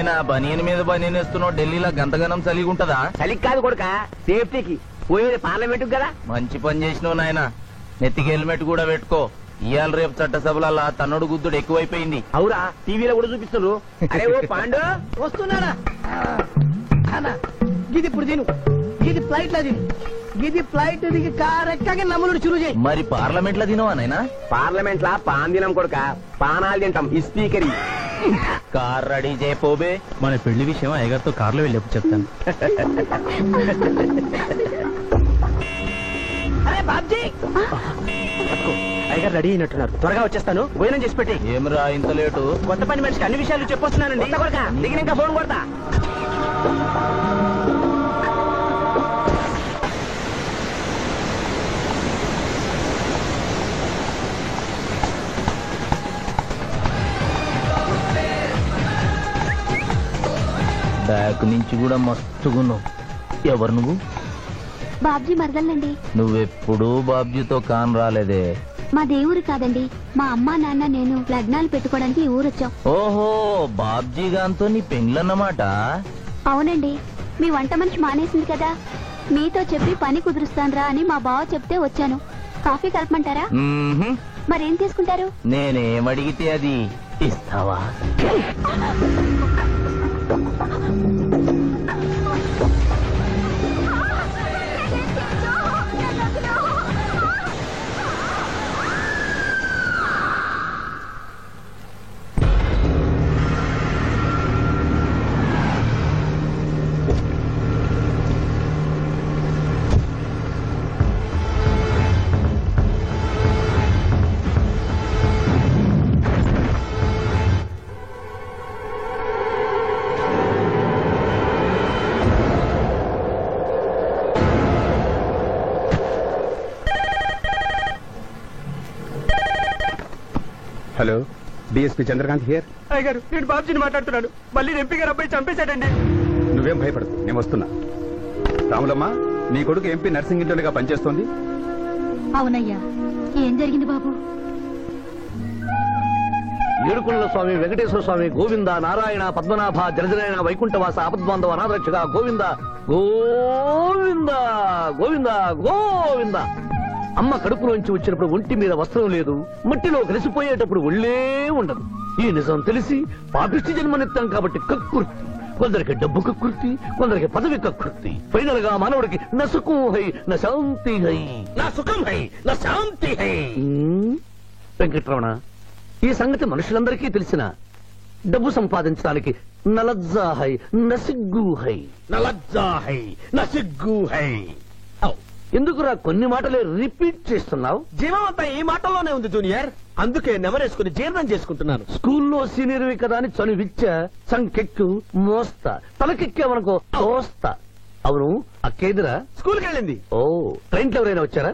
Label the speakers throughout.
Speaker 1: నాయన బనీని మీద బనీని ఇస్తున్నావు, ఢిల్లీలో గంతగనం చలిగి ఉంటదా?
Speaker 2: చలికి కాదు కొడుక, సేఫ్టీకి. పోయేది పార్లమెంట్ కదా.
Speaker 1: మంచి పని చేసినావు నాయన. నెత్తికి హెల్మెట్ కూడా పెట్టుకో. ఇవాళ రేపు చట్టసభల తన్నుడు గుద్దుడు ఎక్కువైపోయింది.
Speaker 2: అవురా, టీవీలో కూడా చూపిస్తున్నారు. అరే ఓ పాండు
Speaker 3: వస్తున్నారా? గిది ఇప్పుడు తిను, గిది ఫ్లైట్ లో తిను, గిది ఫ్లైట్ దిగి కార్ ఎక్కగా నమ్ములు చురు చేయి.
Speaker 1: మరి పార్లమెంట్ లో తినవా నాయనా?
Speaker 2: పార్లమెంట్ లా పాన్ తినం కొడుక, పానాలు తింటాం. ఈ స్పీకర్
Speaker 1: కార్ రెడీ చేయపోబే.
Speaker 4: మన పెళ్లి విషయం అయ్యగారితో కార్లో వెళ్ళేప్పుడు చెప్తాను.
Speaker 3: అరే బాబ్జీ,
Speaker 2: అయ్యగారు రెడీ అయినట్టున్నారు. త్వరగా వచ్చేస్తాను, భోజనం చేసి పెట్టి.
Speaker 1: ఏమిరా ఇంత లేటు?
Speaker 2: కొత్త పని మనిషికి అన్ని విషయాలు చెప్పొస్తున్నానండి. దిగిన ఇంకా ఫోన్ కొడతా.
Speaker 1: బ్యాక్ నుంచి కూడా మస్తుగున్నావు. ఎవరు నువ్వు?
Speaker 5: బాబ్జీ మరదలండి.
Speaker 1: నువ్వెప్పుడూ బాబ్జీతో కాన్ రాలేదే.
Speaker 5: మా దేవురు కాదండి, మా అమ్మా నాన్న నేను లగ్నాలు పెట్టుకోవడానికి ఈ ఊరొచ్చాం.
Speaker 1: ఓహో, బాబ్జీ గాంతో నీ పెండ్లన్నమాట.
Speaker 5: అవునండి, మీ వంట మనిషి మానేసింది కదా, మీతో చెప్పి పని కుదురుస్తానురా అని మా బావ చెప్తే వచ్చాను. కాఫీ కలపమంటారా?
Speaker 1: మ్మ్హ్మ్.
Speaker 5: మరేం తీసుకుంటారు?
Speaker 1: నేనేమడిగితే అది ఇస్తావా?
Speaker 6: Hello, DSP Chandrakant here.
Speaker 2: అయ్యగారు, నేను బాబ్జీని మాట్లాడుతున్నాను. మళ్ళీ ఎంపీ గారు అబ్బాయి చంపేశాడండి.
Speaker 6: నువ్వేం భయపడదు, నేను వస్తున్నా. రాములమ్మ, నీ కొడుకు ఎంపీ నర్సింగ్ ఇంటర్గా పనిచేస్తోంది.
Speaker 5: అవునయ్యా, ఏం జరిగింది బాబు?
Speaker 7: ఏడుకొండల స్వామి, వెంకటేశ్వర స్వామి, గోవింద, నారాయణ, పద్మనాభ, జలజనాయన, వైకుంఠవాస, ఆపద్బాంధవ, అనాథరక్షక, గోవింద గోవింద గోవింద గోవింద. అమ్మ కడుపులోంచి వచ్చినప్పుడు ఒంటి మీద వస్త్రం లేదు, మట్టిలో కలిసిపోయేటప్పుడు ఒళ్ళే ఉండదు. ఈ నిజం తెలిసి పాపిష్టి జన్మనిత్తాం కాబట్టి కక్కుర్తి. కొందరికి డబ్బు కక్కుర్తి, కొందరికి పదవి కక్కుర్తి. ఫైనల్ గా మానవుడికి నా సుఖం హై, నా శాంతి హై, నా సుఖం హై, నా శాంతి హై. వెంకటరమణ, ఈ సంగతి మనుషులందరికీ తెలిసిన డబ్బు సంపాదించడానికి నలజ్జా హై, నసిగ్గు హై, నలజ్జా హై, నసిగ్గు హై. ఎందుకురా కొన్ని మాటలే రిపీట్ చేస్తున్నావు?
Speaker 2: జీవం అంతా ఈ మాటల్లోనే ఉంది జూనియర్, అందుకే నెమరేసుకుని జీర్ణం చేసుకుంటున్నాను.
Speaker 7: స్కూల్లో సీనియర్వి కదా అని చనువిచ్చ, సంకెక్కు, మోస్తా, తలకెక్కావనుకో తోస్తా. అవును, అక్కేదిరా
Speaker 2: స్కూల్కి వెళ్ళింది.
Speaker 7: ఓ, ట్రైన్లో ఎవరైనా వచ్చారా?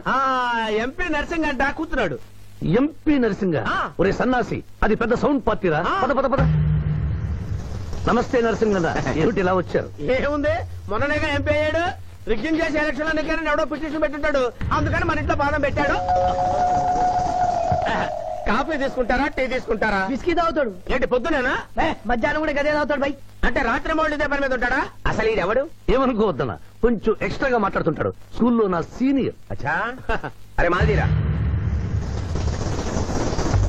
Speaker 2: ఎంపీ నర్సింగ్ అంట కూర్చున్నాడు.
Speaker 7: ఎంపీ నరసింగ?
Speaker 2: ఆ.
Speaker 7: ఒరే సన్నాసి, అది పెద్ద సౌండ్ పార్టీరా.
Speaker 2: ఆ.
Speaker 7: పద పద పద. నమస్తే నరసింగన్న, ఏమిటి ఇలా వచ్చారు?
Speaker 2: ఏముంది, మొన్ననేగా ఎంపీ అయ్యాడు. రిగ్గింగ్ చేసి ఎలక్షన్ అన్నికని ఎవడో పిటిషన్ పెట్టుంటాడు, అందుకని మన ఇంట్లో బాదం పెట్టాడు. కాఫీ తీసుకుంటారా, టీ తీసుకుంటారా?
Speaker 3: బిస్కీ తాగుతాడు.
Speaker 2: ఏంటి పొద్దునేనా?
Speaker 3: మధ్యాహ్నం కూడా గదే తాగుతాడు బై.
Speaker 2: అంటే రాత్రి మౌళ్ళు ఇదే పని మీద ఉంటాడా? అసలు ఇది ఎవడు?
Speaker 7: ఏమనుకోవద్దన్న, కొంచెం ఎక్స్ట్రాగా మాట్లాడుతుంటాడు. స్కూల్లో నా సీనియర్.
Speaker 2: అచ్చా, అరే మాదిరా,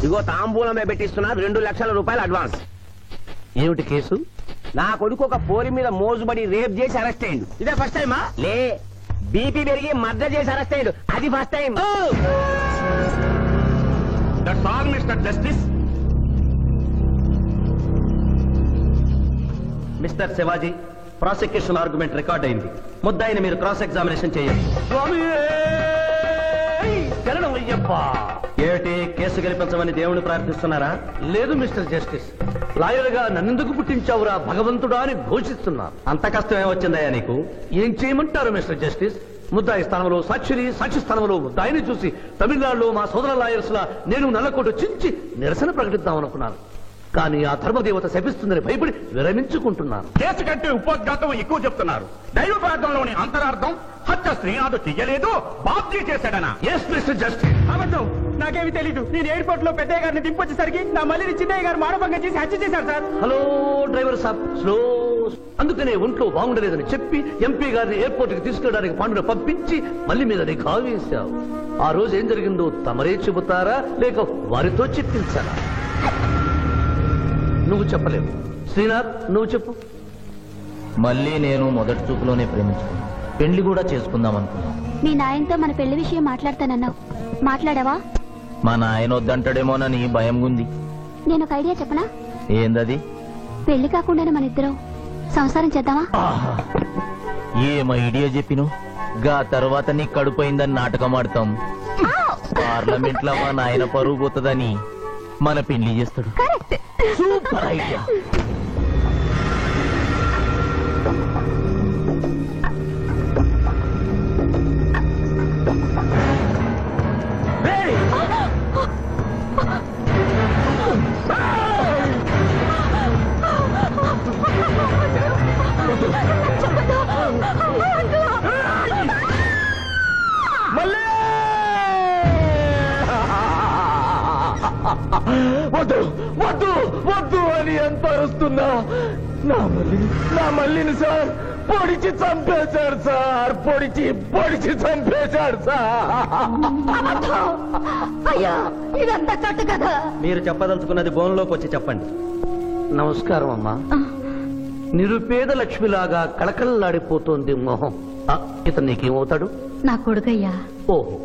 Speaker 2: ఇగో తాంబూలమే పెట్టిస్తున్నా, 2 లక్షల రూపాయలు అడ్వాన్స్.
Speaker 7: ఏమిటి కేసు?
Speaker 2: నా కొడుకు ఒక పోరి మీద మోజుబడి రేప్ చేసి అరెస్ట్ అయ్యిండు. ఇదే ఫస్ట్ టైమా? లే, బీపీ పెరిగి మర్డర్ చేసి అరెస్ట్ అయ్యాడు, అది first time.
Speaker 6: That's all mister justice.
Speaker 4: Mister Shivaji, prosecution argument record అయింది. ముద్దాయిని మీరు క్రాస్ ఎగ్జామినేషన్ చేయండి. ఏమిటి, కేసు గెలిపించమని దేవుని ప్రార్థిస్తున్నారా?
Speaker 7: లేదు మిస్టర్ జస్టిస్, లాయర్ గా నన్నెందుకు పుట్టించావురా భగవంతుడా అని ఘోషిస్తున్నా.
Speaker 4: అంత కష్టం ఏమొచ్చిందయ్యా నీకు?
Speaker 7: ఏం చేయమంటారు మిస్టర్ జస్టిస్? ముద్దాయి స్థానంలో సాక్షిని, సాక్షి స్థానంలో ముద్దాయిని చూసి తమిళనాడులో మా సోదర లాయర్స్ లా నేను నల్లకోట చించి నిరసన ప్రకటిద్దాం అనుకున్నాను. కానీ ఆ ధర్మదేవత శపిస్తుందని భయపడి విరమించుకుంటున్నాను.
Speaker 6: కేసు కంటే ఉపోద్ఘాతం ఎక్కువ చెప్తున్నారు. దైవ ప్రార్థనలోని అంతరార్థం హత్య శ్రీనాథు చెయ్యలేదు, బాబ్జీ చేశాడనా?
Speaker 7: Yes mister justice.
Speaker 2: అబద్ధం, నాకేమి తెలీదు. నేను ఎయిర్పోర్ట్ లో పెద్దయ్య గారిని దింపొచ్చేసరికి నా మళ్ళీ చిన్నయ్య గారు మానభంగం చేసి హత్య చేశారు సార్.
Speaker 7: హలో డ్రైవర్ సాబ్, స్లో. అందుకనే ఒంట్లో బాగుండలేదని చెప్పి ఎంపీ గారిని ఎయిర్పోర్ట్ కి తీసుకెళ్ళడానికి పాండును పంపించి మళ్ళీ మీద నీకు కావేశావు. ఆ రోజు ఏం జరిగిందో తమరే చెబుతారా లేక వారితో చెప్పించారా? నువ్వు చెప్పలేవు. శ్రీనాథ్, నువ్వు చెప్పు.
Speaker 1: మళ్ళీ నేను మొదటి చూపులోనే ప్రేమించుకున్నాను. పెళ్లి కూడా చేసుకుందాం అనుకున్నాను.
Speaker 5: మీ నాయనతో మన పెళ్లి విషయం మాట్లాడతానన్నావు, మాట్లాడావా?
Speaker 1: మా నాయన వద్దంటాడేమోనని భయం ఉంది.
Speaker 5: నేను ఒక ఐడియా చెప్పనా?
Speaker 1: ఏందది?
Speaker 5: పెళ్లి కాకుండానే మన ఇద్దరం సంసారం చేద్దామా?
Speaker 1: ఆహా, ఏం ఐడియా చెప్పిను. గా తర్వాత నీ కడుపోయిందని నాటకం ఆడతాం. పార్లమెంట్ లో మా నాయన పరువు పోతుందని మన పెళ్లి చేస్తాడు. Super idea.
Speaker 7: వద్దు వద్దు వద్దు అని ఎంత అరుస్తున్నా నా మల్లిని సార్ పొడిచి చంపేశాడు సార్. పొడిచి చంపేశాడు సార్.
Speaker 5: అయ్యా, ఇదంతా కట్టు కదా.
Speaker 4: మీరు చెప్పదలుచుకున్నది బోన్లోకి వచ్చి చెప్పండి.
Speaker 7: నమస్కారం అమ్మా. నిరుపేద లక్ష్మిలాగా కళకళలాడిపోతోంది మొహం. ఇతను నీకేమవుతాడు?
Speaker 5: నా కొడుకయ్యా.
Speaker 7: ఓహో,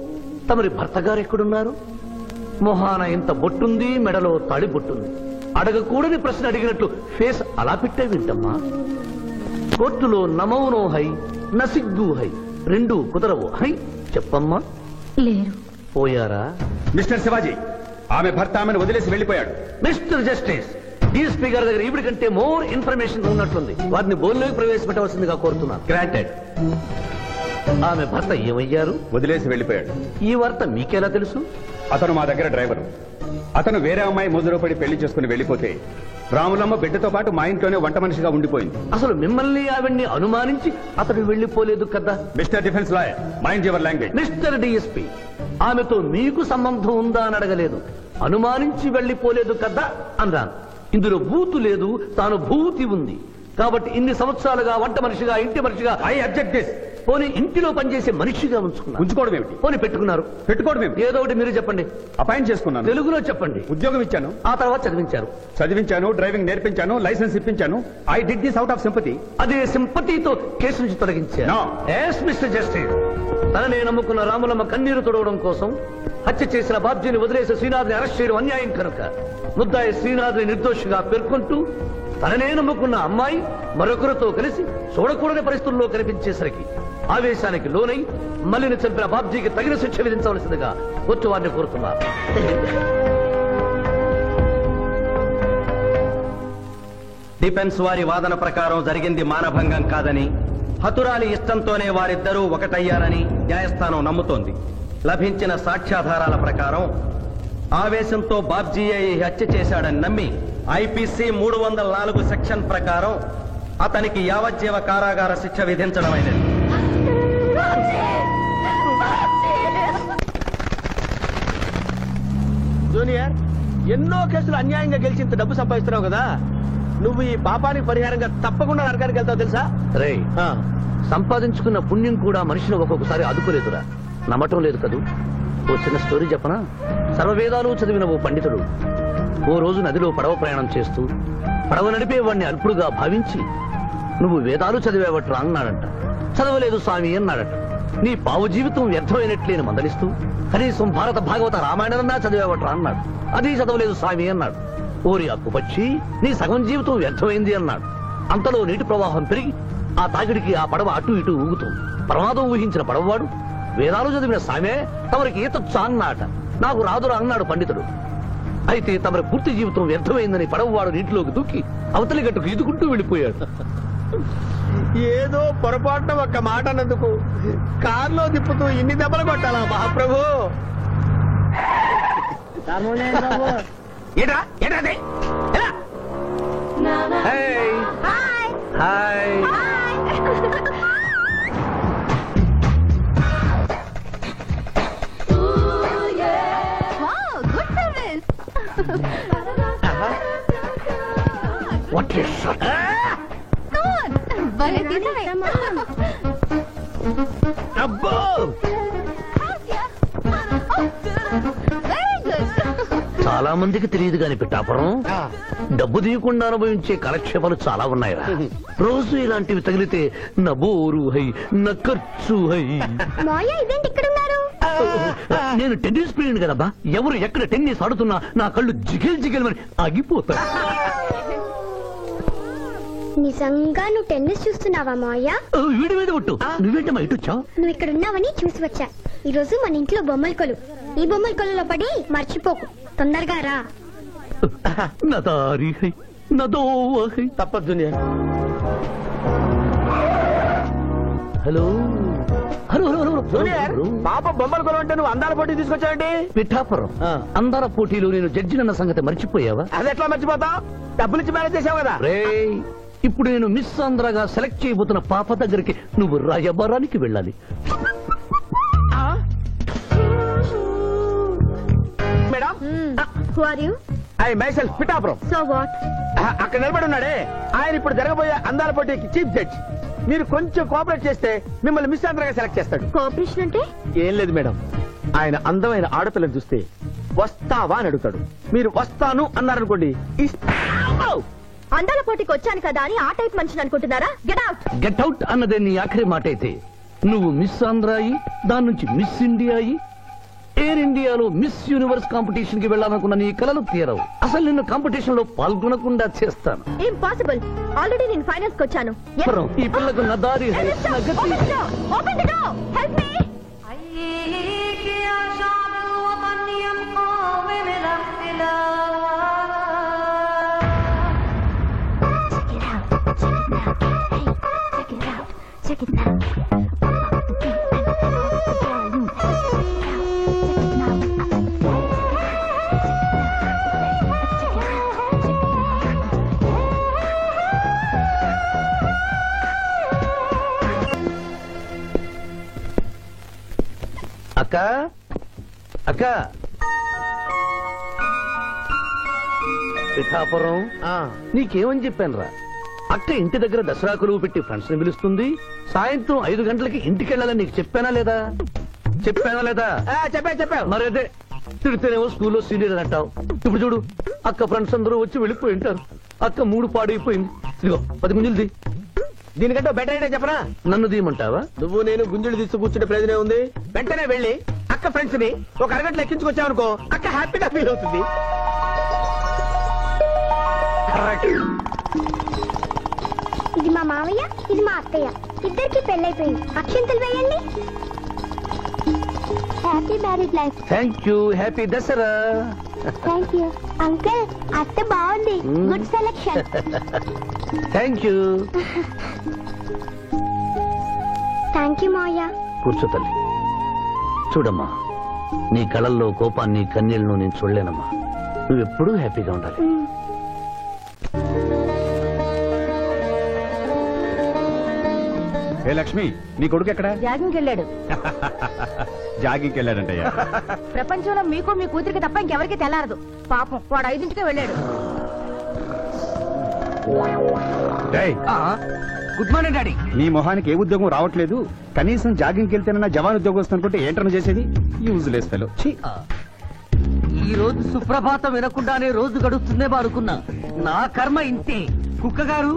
Speaker 7: తమరి భర్త గారు ఎక్కడున్నారు? మొహాన ఇంత బొట్టుంది, మెడలో తాడి బొట్టుంది. అడగకూడని ప్రశ్న అడిగినట్లు ఫేస్ అలా పెట్టే వింటమ్మా. కోర్టులో నమౌనో హై, నసిగ్గు హై, రెండు కుదరవు హై. చెప్పమ్మా.
Speaker 5: లేరు.
Speaker 7: పోయారా?
Speaker 6: మిస్టర్ శివాజీ, ఆమె భర్త ఆమెను వదిలేసి వెళ్ళిపోయాడు.
Speaker 7: మిస్టర్ జస్టిస్, డీఎస్పీ గారి దగ్గర ఇవిడి కంటే మోర్ ఇన్ఫర్మేషన్ ఉన్నట్లుంది. వారిని బోన్లోకి ప్రవేశపెట్టవలసిందిగా కోరుతున్నాను.
Speaker 4: గ్రాంటెడ్.
Speaker 7: ఆమె భర్త ఏమయ్యారు?
Speaker 6: వదిలేసి వెళ్ళిపోయాడు.
Speaker 7: ఈ వార్త మీకెలా తెలుసు?
Speaker 6: అతను మా దగ్గర డ్రైవరు. అతను వేరే అమ్మాయి ముద్రలో పడి పెళ్లి చేసుకుని వెళ్ళిపోతే రాములమ్మ బిడ్డతో పాటు మా ఇంట్లోనే వంట మనిషిగా ఉండిపోయింది.
Speaker 7: అసలు మిమ్మల్ని ఆవిడ్ని అనుమానించి అతడు వెళ్ళిపోలేదు కదా?
Speaker 6: Mister defence lawyer, mind your language.
Speaker 7: Mister DSP, ఆమెతో మీకు సంబంధం ఉందా అని అడగలేదు, అనుమానించి వెళ్ళిపోలేదు కదా అన్నాను. ఇందులో భూతు లేదు, తాను భూతి ఉంది. కాబట్టి ఇన్ని సంవత్సరాలుగా వంట మనిషిగా, ఇంటి మనిషిగా,
Speaker 6: ఐ అబ్జెక్ట్ దిస్.
Speaker 7: పోనీ ఇంటిలో పనిచేసే మనిషిగా ఉంచుకున్నారు.
Speaker 6: ఉంచుకోవడం ఏమిటి?
Speaker 7: పోనీ పెట్టుకున్నారు.
Speaker 6: పెట్టుకోవడం ఏమిటి?
Speaker 7: ఏదో ఒకటి మీరు చెప్పండి.
Speaker 6: అపాయింట్ చేసుకున్నాను.
Speaker 7: తెలుగులో చెప్పండి.
Speaker 6: ఉద్యోగం ఇచ్చాను.
Speaker 7: ఆ తర్వాత చదివించారు.
Speaker 6: చదివించాను, డ్రైవింగ్ నేర్పించాను, లైసెన్స్ ఇప్పించాను. I did this out of sympathy.
Speaker 7: అదే సింపతితో కేసు నుంచి తొలగించారు.
Speaker 6: No.
Speaker 7: ఎస్ మిస్టర్ జస్టిస్, తననే నమ్ముకున్న రాములమ్మ కన్నీరు తొడవడం కోసం హత్య చేసిన బాబ్జీని వదిలేసి శ్రీనాథ్ని అరెస్ట్ చేయడం అన్యాయం కనుక ముద్దాయి శ్రీనాథ్ని నిర్దోషిగా పేర్కొంటూ తననే నమ్ముకున్న అమ్మాయి మరొకరితో కలిసి చూడకూడని పరిస్థితుల్లో కనిపించేసరికి ఆవేశానికి లోనై మల్లిని చంపిన బాబ్జీకి తగిన శిక్ష విధించవలసిందిగా కోర్టు వారిని కోరుతున్నారు.
Speaker 4: డిఫెన్స్ వారి వాదన ప్రకారం జరిగింది మానభంగం కాదని, హతురాలి ఇష్టంతోనే వారిద్దరూ ఒకటయ్యారని న్యాయస్థానం నమ్ముతోంది. లభించిన సాక్ష్యాధారాల ప్రకారం ఆవేశంతో బాబ్జీయే ఈ హత్య చేశాడని నమ్మి ఐపీసీ 304 సెక్షన్ ప్రకారం అతనికి యావజ్జీవ కారాగార శిక్ష విధించడమైనది.
Speaker 2: జూనియర్, ఎన్నో కేసులు అన్యాయంగా గెలిచి ఇంత డబ్బు సంపాదిస్తున్నావు కదా, నువ్వు ఈ పాపానికి పరిహారంగా తప్పకుండా నరకానికి వెళ్తావు తెలుసా?
Speaker 7: రే, సంపాదించుకున్న పుణ్యం కూడా మనిషిని ఒక్కొక్కసారి అదుపులేదురా. నమ్మటం లేదు కదూ. ఓ చిన్న స్టోరీ చెప్పనా? సర్వవేదాలు చదివిన ఓ పండితుడు ఓ రోజు నదిలో పడవ ప్రయాణం చేస్తూ పడవ నడిపేవాడిని అల్పుడుగా భావించి, నువ్వు వేదాలు చదివేవట్రా అన్నాడంట. చదవలేదు స్వామి అన్నాడట. నీ పావు జీవితం వ్యర్థమైనట్లేని మందలిస్తూ, కనీసం భారత భాగవత రామాయణన్నా చదివేవట్రా అన్నాడు. అది చదవలేదు స్వామి అన్నాడు. ఓరి అక్కుపక్షి, నీ సగం జీవితం వ్యర్థమైంది అన్నాడు. అంతలో నీటి ప్రవాహం పెరిగి ఆ తాకిడికి ఆ పడవ అటు ఇటు ఊగుతుంది. ప్రమాదం ఊహించిన పడవవాడు, వేదాలు చదివిన సామే తమరికి ఈతొచ్చా అన్నాట. నాకు రాదురా అన్నాడు పండితుడు. అయితే తమరి పూర్తి జీవితం వ్యర్థమైందని పడవవాడు నీటిలోకి దూకి అవతలి గట్టుకు ఈదుకుంటూ వెళ్ళిపోయాడు.
Speaker 2: ఏదో పొరపాటున ఒక్క మాట అన్నందుకు కారులో తిప్పుతూ ఇన్ని దెబ్బలు కొట్టాలా మహాప్రభు?
Speaker 3: ఏంట్రా ఏంటది?
Speaker 7: హాయ్ వాట్ ఇస్ అబ్బో చాలా మందికి తెలియదు కాని పిఠాపురం డబ్బు తీయకుండా అనుభవించే కాలక్షేపాలు చాలా ఉన్నాయిరా. రోజు ఇలాంటివి తగిలితే నా బోరు హై నా ఖర్చు హై. నేను టెన్నిస్ ప్లేయర్ కదబ్బా. ఎవరు ఎక్కడ టెన్నిస్ ఆడుతున్నా నా కళ్ళు జిగిల్ జిగిల్ అని ఆగిపోతాయి.
Speaker 8: నిజంగా నువ్వు టెన్నిస్ చూస్తున్నావా మాయా?
Speaker 7: వీడి మీద కొట్టు. నువ్వేంటమ్మా ఇటు వచ్చావు?
Speaker 8: నువ్వు ఇక్కడ ఉన్నావని చూసి వచ్చా. ఈ రోజు మన ఇంట్లో బొమ్మల కొలు. ఈ బొమ్మల కొలులో పడి మర్చిపోకు. తొందరగా రా.
Speaker 7: నా దారి హై నా దోవ హై.
Speaker 2: తప్పదు.
Speaker 7: హలో హలో హలో
Speaker 2: జూనియర్, పాప బొమ్మల కొలు అంటే నువ్వు అందాల పోటీ తీసుకొచ్చావండి?
Speaker 7: పిఠాపురం అందాల పోటీలో నేను జడ్జినన్న సంగతి మర్చిపోయావా?
Speaker 2: అది ఎట్లా మర్చిపోతావు? డబ్బులిచ్చి మేనేజ్ చేసావు కదా.
Speaker 7: రేయ్, ఇప్పుడు నేను మిస్ ఆంధ్రగా సెలెక్ట్ చేయబోతున్న పాప దగ్గరికి నువ్వు రాయబారానికి వెళ్ళాలి.
Speaker 2: Madam,
Speaker 8: Who are you?
Speaker 2: I myself Pithapuram.
Speaker 8: So what?
Speaker 2: అక్కడ నిలబడి ఉన్నాడే ఆయన ఇప్పుడు జరగబోయే అందాల పోటీకి చీఫ్ జడ్జ్. మీరు కొంచెం కోఆపరేట్ చేస్తే మిమ్మల్ని మిస్ ఆంధ్రగా సెలెక్ట్ చేస్తాడు.
Speaker 8: కోఆపరేషన్ అంటే?
Speaker 2: ఏం లేదు మేడం, ఆయన అందమైన ఆడపిల్లని చూస్తే వస్తావా అని అడుగుతాడు. మీరు వస్తాను అన్నారనుకోండి,
Speaker 8: అందాల పోటీకి వచ్చాను కదా అని ఆ టైప్ మనిషిని అనుకుంటున్నారా? Get out.
Speaker 7: గెట్ అవుట్ అన్నదే నీ ఆఖరి మాట అయితే నువ్వు మిస్ ఆంధ్ర అయి దాని నుంచి మిస్ ఇండియా అయి ఎయిర్ ఇండియాలో మిస్ యూనివర్స్ కాంపిటీషన్ కి వెళ్ళాలనుకున్న నీ కలలు తీరవు. అసలు నిన్ను కాంపిటీషన్ లో పాల్గొనకుండా చేస్తాను.
Speaker 8: ఇంపాసిబుల్. ఆల్రెడీ నేను ఫైనల్స్ కి వచ్చాను.
Speaker 7: ఈ పిల్లకు నా దారి హై, నా గతి.
Speaker 8: Open the door. Help me.
Speaker 5: Check it out.
Speaker 7: అక్క అక్క పిఠాపురం నీకేమని చెప్పాను రా? అక్క ఇంటి దగ్గర దసరా కొలువు పెట్టి ఫ్రెండ్స్ ని పిలుస్తుంది. సాయంత్రం 5 గంటలకి ఇంటికి వెళ్ళాలని నీకు చెప్పానా లేదా?
Speaker 2: చెప్పావు.
Speaker 7: మరైతే తిడితేనేమో స్కూల్లో సీనియర్ అని అంటావు. ఇప్పుడు చూడు, అక్క ఫ్రెండ్స్ అందరూ వచ్చి వెళ్ళిపోయి ఉంటారు. అక్క మూడు పాడైపోయింది. ఇదిగో 10 గుంజులు
Speaker 2: దీనికంటే బెటర్ అయితే చెప్పనా?
Speaker 7: నన్ను తీయమంటావా?
Speaker 2: నువ్వు నేను గుంజులు తీసి కూర్చుంటే ప్రయోజనం ఉంది. వెంటనే వెళ్ళి అక్క ఫ్రెండ్స్ ని ఒక అరగంట ఎక్కించుకొచ్చావనుకో, అక్క హ్యాపీగా ఫీల్ అవుతుంది.
Speaker 8: ఇది మా మావయ్య, ఇది మా అత్తయ్య. ఇద్దరికి పెళ్ళైపోయింది. అక్షంతలు వేయండి. Happy marriage life.
Speaker 7: Thank you. Happy Dasara.
Speaker 8: Thank you uncle. అత్త బాగుంది. Good selection.
Speaker 7: Thank you.
Speaker 8: Thank you మావయ్య.
Speaker 7: కూర్చో తల్లి. చూడమ్మా, నీ కళల్లో కోపాన్ని కన్నీళ్లను నేను చూడలేనమ్మా. నువ్వెప్పుడూ హ్యాపీగా ఉండాలి.
Speaker 6: ఏ లక్ష్మి, నీ కొడుకు ఎక్కడా?
Speaker 9: జాగింగ్కి వెళ్ళాడు.
Speaker 6: జాగింగ్కి వెళ్ళాడంటయ్యా.
Speaker 9: ప్రపంచంలో మీకు మీ కూతురికి తప్ప ఇంకెవరికి తెల్లారదు. పాపం వాడు 5ంటికే వెళ్ళాడు.
Speaker 7: Good morning daddy.
Speaker 6: నీ మొహానికి ఏ ఉద్యోగం రావట్లేదు. కనీసం జాగింగ్కి వెళ్తేనన్నా జవాన్ ఉద్యోగం వస్తుందంటే ఏంటన్నా చేసేది? Useless fellow.
Speaker 3: ఈ రోజు సుప్రభాతం వినకుండానే రోజు గడుస్తుందే అనుకున్నా. నా కర్మ ఇంతే. కుక్క గారు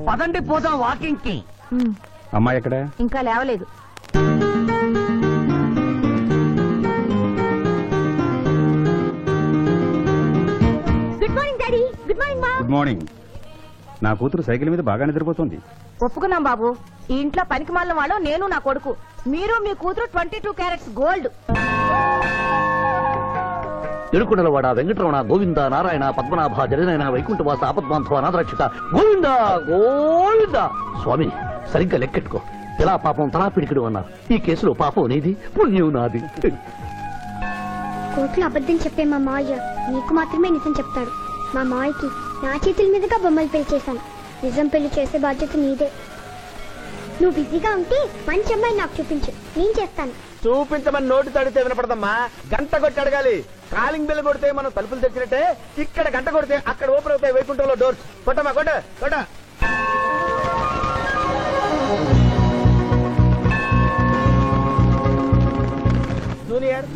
Speaker 3: పదండి పోదాం వాకింగ్ కి.
Speaker 6: అమ్మాయి ఎక్కడ?
Speaker 9: ఇంకా లేవలేదు.
Speaker 8: Good morning daddy. Good morning మా.
Speaker 6: Good morning. నా కూతురు సైకిల్ మీద బాగా నిద్రపోతుంది.
Speaker 9: ఒప్పుకున్నాం బాబు. ఈ ఇంట్లో పనికి మాలిన వాళ్ళు నేను, నా కొడుకు. మీరు మీ కూతురు 22 క్యారెట్స్ గోల్డ్.
Speaker 7: ఎరుకుడలవాడ వెంకటరమణ గోవింద నారాయణ పద్మనాభ జగనైన వైకుంఠవాస ఆపద్బాంధవ నాథరక్షక గోవింద గోవింద. స్వామి, సరిగ్గా లెక్కెట్టుకో. ఎలా పాపం తలా పిడికిడు అన్నారు. ఈ కేసులో పాపం నీది, పుణ్యం నాది.
Speaker 8: కోర్టులో అబద్ధం చెప్పే మా మావయ్య నీకు మాత్రమే నిజం చెప్తాడు. మా మావయ్యకి నా చేతుల మీదుగా బొమ్మలు పెళ్లి చేశాను. నిజం పెళ్లి చేసే బాధ్యత నీదే. నువ్వు బిజీగా ఉంటే మంచి అమ్మాయి నాకు చూపించు, నేను చేస్తాను.
Speaker 2: చూపించమని నోటి తడితే వినపడదమ్మా. గంట కొట్టి అడగాలి. కాలింగ్ బిల్ కొడితే మనం తలుపులు తెచ్చినట్టే ఇక్కడ గంట కొడితే అక్కడ ఓపెన్ అవుతాయి వైకుంఠంలో డోర్స్. కొట్టమ్మా, కొట్ట కొట్ట. జూనియర్,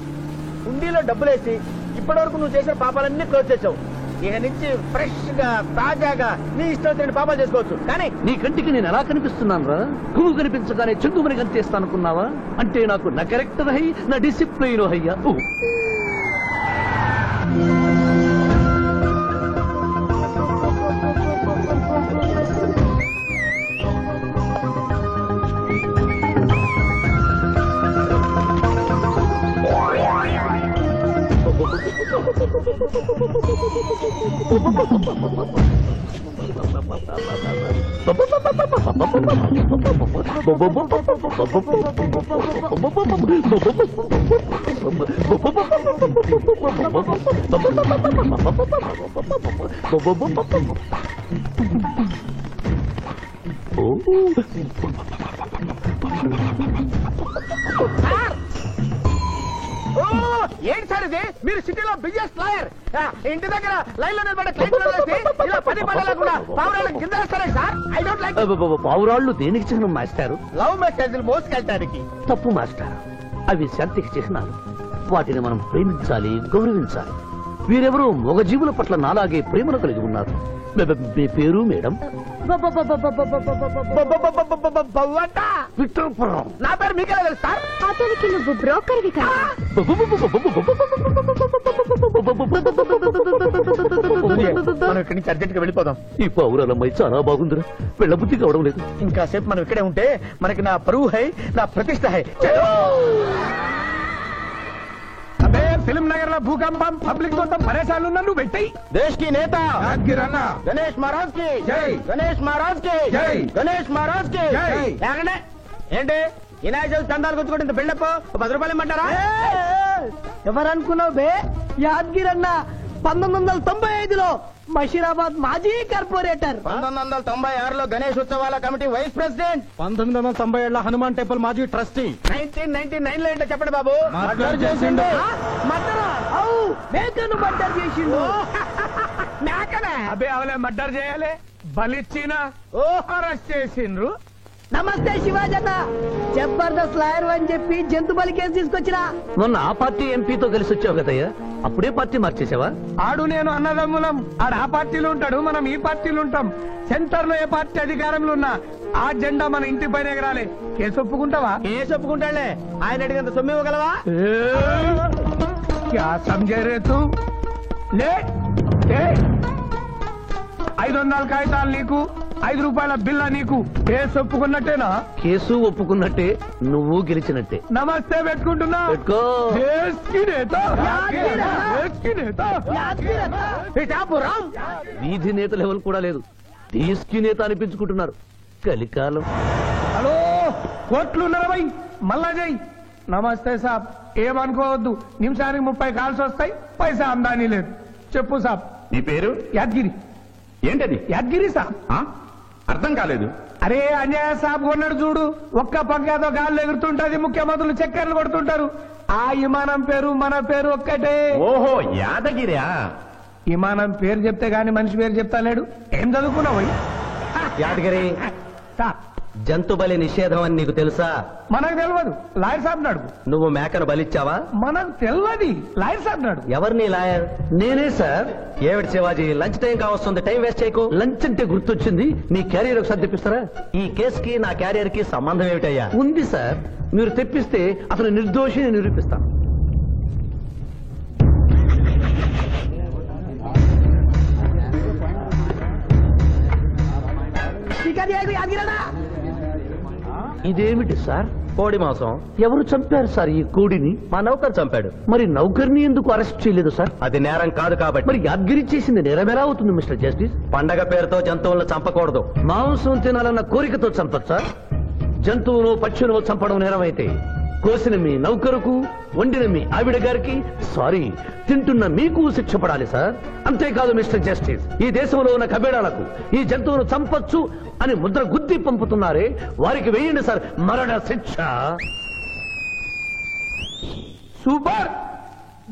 Speaker 2: హుండీలో డబ్బులేసి ఇప్పటి వరకు నువ్వు చేసిన పాపాలన్నీ క్లోజ్ చేసావు. ఇక నుంచి ఫ్రెష్ గా తాజాగా నీ ఇష్టం వచ్చిన పాపాలు చేసుకోవచ్చు. కానీ
Speaker 7: నీ కంటికి నేను ఎలా కనిపిస్తున్నాను రా? పువ్వు కనిపించగానే చెంగుమని కనిపిస్తాను అనుకున్నావా? అంటే నాకు నా క్యారెక్టర్ హై, నా డిసిప్లిన్ హయ్యా.
Speaker 2: ఏంటి సార్ ఇది? మీరు సిటీలో బిజినెస్ లాయర్, ఇంటి దగ్గర లైన్ లో నిలబడే ఇలా 10 పడాల కూడా పావురాళ్ళకి కింద వేస్తారే సార్. I don't like.
Speaker 7: పావురాళ్ళు దేనికి చిహ్నం మాస్టారు?
Speaker 2: లవ్ మెసేజ్లు మోసుకెళ్ళటానికి.
Speaker 7: తప్పు మాస్టర్, అవి శాంతికి చిహ్నాలు. వాటిని మనం ప్రేమించాలి, గౌరవించాలి. వీరెవరూ మగజీవుల పట్ల నాలాగే ప్రేమను కలిగి ఉన్నారు. మీ పేరు మేడం? విక్రమపురం.
Speaker 2: నా పేరు మీకెలా తెలుసు సార్?
Speaker 5: అతనికి నువ్వు బ్రోకర్వి కదా.
Speaker 2: మనం ఇక్కడి నుంచి అర్జెంట్ గా వెళ్ళిపోదాం.
Speaker 7: ఈ పావురాలమ్మాయి చాలా బాగుందిరా, వెళ్ళబుద్ధి కావడం లేదు.
Speaker 2: ఇంకాసేపు మనం ఇక్కడే ఉంటే మనకి నా పరువు హై, నా ప్రతిష్ట హై. అబే ఫిల్మ్ నగర్ లో భూకంపం, పబ్లిక్ మొత్తం పరేషాన్లు ఉన్నా నువ్వు పెట్టాయి. దేశ్ కి నేత గణేష్ మహారాజ్ కి జై, గణేష్ మహారాజ్ కి జై, గణేష్ మహారాజ్ కి జై. ఏంటి వినాయక చవితి చందాలు గుర్తుకుంటే ఇంత బిల్డప్ 10 రూపాయలు ఇమ్మంటారా?
Speaker 3: ఎవరనుకున్నావు బే? యాద్గిరన్న 1995లో బషీరాబాద్ మాజీ కార్పొరేటర్,
Speaker 2: 1996లో గణేష్ ఉత్సవాల కమిటీ వైస్ ప్రెసిడెంట్,
Speaker 3: 1997లో హనుమాన్ టెంపుల్ మాజీ ట్రస్టీ.
Speaker 2: 1999 లో ఏంటో చెప్పండి బాబు.
Speaker 3: మర్డర్ చేసిండు. మేకను మర్డర్ చేసిండు.
Speaker 2: మేకనే?
Speaker 3: అబే అవలే మర్డర్ చేయాలి, బలిచ్చిన అరెస్ట్ చేసిండ్రు. నమస్తే శివాజన్న, జబర్దస్త్ లాయర్ అని చెప్పి జంతు బలి కేసు తీసుకొచ్చినా.
Speaker 7: మొన్న ఆ పార్టీ ఎంపీతో కలిసి వచ్చావు కదయ్యా, అప్పుడే పార్టీ మార్చేసావా?
Speaker 3: ఆడు నేను అన్నదమ్ములం. ఆడు ఆ పార్టీలో ఉంటాడు, మనం ఈ పార్టీలో ఉంటాం. సెంటర్ లో ఏ పార్టీ అధికారంలో ఉన్నా ఆ జెండా మన ఇంటి పైన ఎగరాలి. కేసు ఒప్పుకుంటావా?
Speaker 2: కేసు ఒప్పుకుంటాడులే. ఆయన అడిగినంత సొమ్ము ఇవ్వగలవా?
Speaker 3: క్యా సమझे रे तू? లే 500 కాగితాలు నీకు, 5 రూపాయల బిల్ల నీకు. కేసు ఒప్పుకున్నట్టేనా?
Speaker 7: కేసు ఒప్పుకున్నట్టే, నువ్వు గెలిచినట్టే.
Speaker 3: నమస్తే పెట్టుకుంటున్నా.
Speaker 7: పెట్టుకో.
Speaker 3: దేశ్ కి నేత, దేశ్ కి నేత.
Speaker 2: పిఠాపురం
Speaker 7: వీధి నేత లెవెల్ కూడా లేదు, దేశ్ నేత అనిపించుకుంటున్నారు. కలికాలం.
Speaker 3: హలో, కోట్లు ఉన్నారా భయ్? మళ్ళా జై. నమస్తే సాబ్, ఏమనుకోవద్దు. నిమిషానికి 30 కాల్స్ వస్తాయి, పైసా ఆమ్దానీ లేదు. చెప్పు సాబ్.
Speaker 6: నీ పేరు?
Speaker 3: యాద్గిరి.
Speaker 6: ఏంటది?
Speaker 3: యాద్గిరి సాబ్.
Speaker 6: అర్థం కాలేదు.
Speaker 3: అరే అన్యాయ సాబ్ కొన్నాడు చూడు, ఒక్క పక్కతో గాల్లో ఎగురుతుంటది, ముఖ్యమంత్రులు చక్కర్లు కొడుతుంటారు. ఆ విమానం పేరు మన పేరు ఒక్కటే.
Speaker 6: ఓహో, యాదగిరా?
Speaker 3: విమానం పేరు చెప్తే గాని మనిషి పేరు చెప్తా లేడు. ఏం చదువుకున్నావు?
Speaker 4: యాదగిరి,
Speaker 3: సాబ్
Speaker 4: జంతు బలి నిషేధం అని నీకు తెలుసా?
Speaker 3: మనకు తెలియదు, లాయర్ సాబ్ నాడు.
Speaker 4: నువ్వు మేకను బలిచ్చావా?
Speaker 3: మనకు తెలియదు, లాయర్ సాబ్ నాడు.
Speaker 4: ఎవరిని లాయర్?
Speaker 7: నేనే సార్.
Speaker 4: ఏమిటి శివాజీ, లంచ్ టైం కావస్తుంది, టైం వేస్ట్ చేయకు.
Speaker 7: లంచ్ అంటే గుర్తొచ్చింది, మీ క్యారియర్ ఒకసారి తెప్పిస్తారా?
Speaker 4: ఈ కేసుకి నా క్యారియర్ కి సంబంధం ఏమిటయ్యా?
Speaker 7: ఉంది సార్, మీరు తెప్పిస్తే అతను నిర్దోషిని నిరూపిస్తాను. ఇదేమిటి సార్?
Speaker 4: కోడి మాంసం.
Speaker 7: ఎవరు చంపారు సార్ ఈ కోడిని?
Speaker 4: మా నౌకర్ చంపాడు.
Speaker 7: మరి నౌకర్ని ఎందుకు అరెస్ట్ చేయలేదు సార్?
Speaker 4: అది నేరం కాదు కాబట్టి.
Speaker 7: మరి యాద్గిరి చేసింది నేరమెలా అవుతుంది మిస్టర్ జస్టిస్?
Speaker 4: పండగ పేరుతో జంతువులను చంపకూడదు.
Speaker 7: మాంసం తినాలన్న కోరికతో చంపచ్చా? జంతువును పక్షులను చంపడం నేరమైతే కోసిన మీ నౌకరుకు, వండిన మీ ఆవిడ గారికి, సారీ తింటున్న మీకు శిక్ష పడాలి సార్. అంతేకాదు మిస్టర్ జస్టిస్, ఈ దేశంలో ఉన్న కబేడాలకు ఈ జంతువును చంపొచ్చు అని ముద్ర గుద్ది పంపుతున్నారే, వారికి వేయండి సార్ మరణ శిక్ష.
Speaker 2: సూపర్.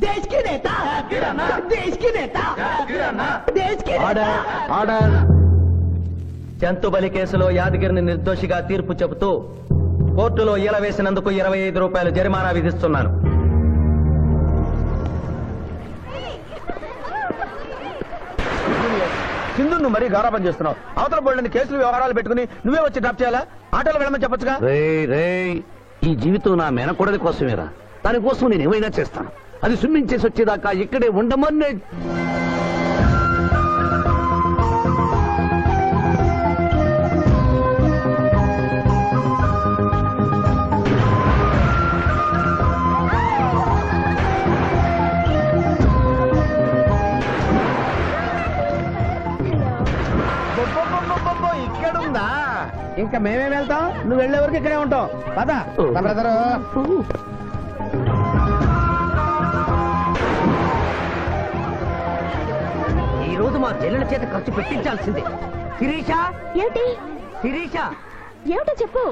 Speaker 2: దేశ్ కి నేత, దేశ్ కి నేత, దేశ్ కి
Speaker 4: ఆర్డర్, ఆర్డర్. జంతు బలి కేసులో యాదగిరిని నిర్దోషిగా తీర్పు చెబుతూ కోర్టులో ఈల వేసినందుకు 25 రూపాయలు జరిమానా విధిస్తున్నాను.
Speaker 2: సింధు నువ్వు మరీ గారాబం చేస్తున్నావు. అవతల బోల్డని కేసులు వ్యవహారాలు పెట్టుకుని నువ్వే వచ్చి డ్రాప్ చేయాలా? ఆటోలో వెళ్ళమని చెప్పొచ్చుగా.
Speaker 7: రేయ్ ఈ జీవితం నా మేనకోడలి కోసమేరా, దానికోసం నేను ఏమైనా చేస్తాను. అది స్విమ్మింగ్ చేసి వచ్చేదాకా ఇక్కడే ఉండమని.
Speaker 2: ఇక్కడుందా? ఇంకా మేమేం వెళ్తాం, నువ్వు వెళ్లే వరకు ఇక్కడే ఉంటాం. పదా బ్రదరు.
Speaker 3: ఈ రోజు మా చెల్లెల చేత ఖర్చు పెట్టించాల్సిందే. శిరీష,
Speaker 5: ఏమిటి
Speaker 3: శిరీష,
Speaker 5: ఏమిటో చెప్పు.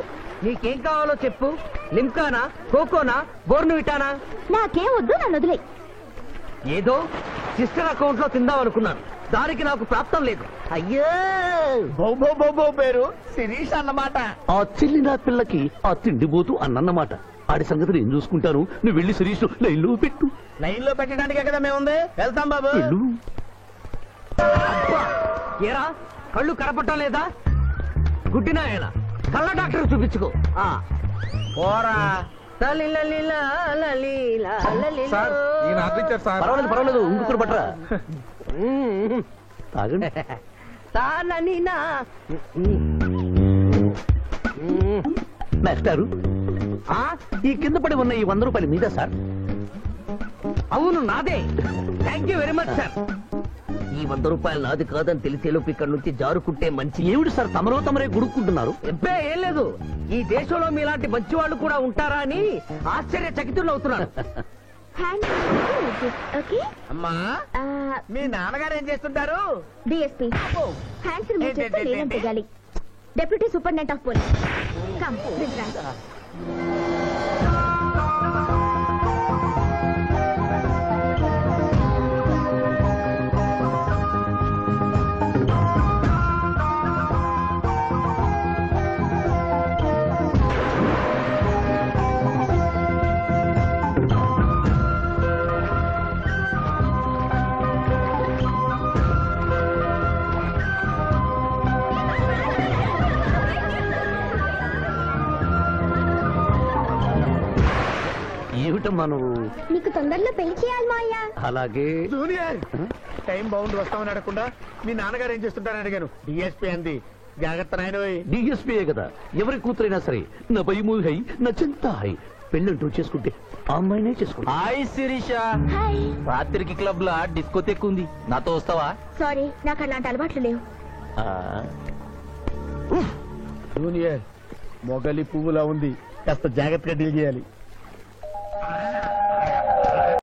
Speaker 3: నీకేం కావాలో చెప్పు. లిమ్కానా, కోకోనా, బోర్నువిటానా?
Speaker 5: నాకేం వద్దు, నన్ను వదిలే.
Speaker 3: ఏదో సిస్టర్ అకౌంట్ లో తిందాం అనుకున్నాను, దానికి నాకు ప్రాప్తం లేదు. అయ్యో,
Speaker 2: బౌ పేరు శిరీష్ అన్నమాట.
Speaker 7: ఆ చెల్లిన పిల్లకి ఆ తిండిపోతూ అన్నమాట. ఆడి సంగతి నేను చూసుకుంటాను, నువ్వు వెళ్ళి శిరీష్ లైన్లో పెట్టు.
Speaker 2: లైన్ లో పెట్టడానికే కదా మేముంది. వెళ్తాం బాబు.
Speaker 7: వెళ్ళు.
Speaker 3: ఏరా కళ్ళు కనపడటం లేదా? గుడ్డినాయన కళ్ళ డాక్టర్ చూపించుకో.
Speaker 2: పోరా.
Speaker 7: పర్వాలేదు పర్వాలేదు, ఇంకొకరు పట్టరా. తాగండి. మాస్టారు, ఈ కింద పడి ఉన్న ఈ 100 రూపాయలు మీద సార్?
Speaker 3: అవును నాదే. Thank you very much sir. ఈ 100 రూపాయలు నాది కాదని తెలిసేలోపు ఇక్కడ నుంచి జారుకుంటే మంచి.
Speaker 7: ఏమిటి సార్ తమరే గుడుక్కుంటున్నారు?
Speaker 3: ఎబ్బే ఏం లేదు, ఈ దేశంలో మీలాంటి మంచి వాళ్ళు కూడా ఉంటారా అని ఆశ్చర్యచకితులు అవుతున్నాను.
Speaker 5: ఓకే
Speaker 2: అమ్మా, మీ నాన్నగారు ఏం చేస్తుంటారు?
Speaker 5: డిఎస్పీ హ్యాండ్స్ రిమూవ్ చేస్తే లేదని తెగాలి. Deputy superintendent of police. Come please right.
Speaker 7: ఏమిటమ్మా నువ్వు?
Speaker 8: నీకు తొందరలో పెళ్లి చేయాలి మావయ్య.
Speaker 7: అలాగే.
Speaker 2: జూనియర్, టైం బాగుండి వస్తామని అడగకుండా మీ నాన్నగారు ఏం చేస్తుంటారని అడిగాను. డిఎస్పీ అంది. జాగ్రత్త నాయనోయ్.
Speaker 7: డిఎస్పీయే కదా, ఎవరి కూతురైనా సరే నా భయము హై, నా చింత హై. పెళ్ళంటూ చేసుకుంటే ఆ అమ్మాయినే చేసుకుంటా.
Speaker 1: హాయ్ శిరీష.
Speaker 5: హాయ్.
Speaker 1: రాత్రికి క్లబ్ లో డిస్కోతెక్ ఉంది, నాతో వస్తావా?
Speaker 5: సారీ, నాకు అలాంటి అలవాట్లు లేవు.
Speaker 2: జూనియర్, మొగలి పువ్వులా ఉంది, కాస్త జాగ్రత్తగా డీల్ చేయాలి.